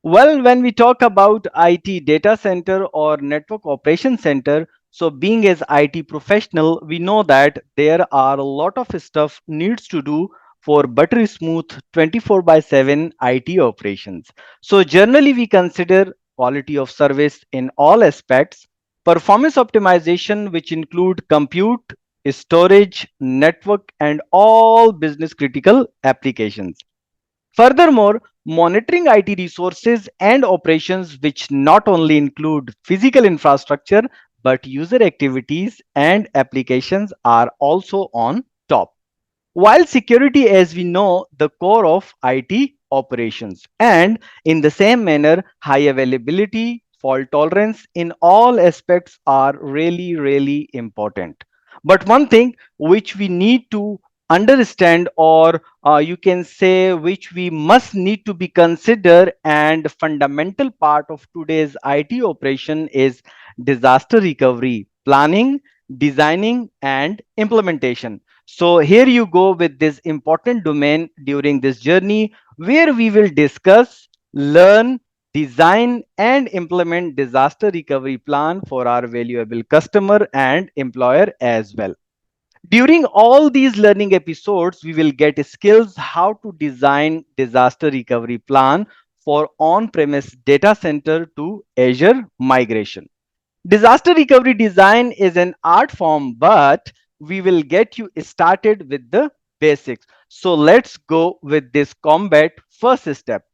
Well, when we talk about IT data center or network operation center, so being as IT professional, we know that there are a lot of stuff needs to do for buttery smooth 24 by 7 IT operations. So generally we consider quality of service in all aspects, performance optimization which include compute, storage, network and all business critical applications. Furthermore, monitoring IT resources and operations, which not only include physical infrastructure but user activities and applications, are also on top. While security, as we know, the core of IT operations, and in the same manner, high availability, fault tolerance in all aspects are really, really important. But one thing which we need to understand, or you can say which we must need to be considered and fundamental part of today's IT operation is disaster recovery planning, designing and implementation. So here you go with this important domain during this journey where we will discuss, learn, design and implement disaster recovery plan for our valuable customer and employer as well. During all these learning episodes, we will get skills how to design disaster recovery plan for on-premise data center to Azure migration. Disaster recovery design is an art form, but we will get you started with the basics. So let's go with this combat first step.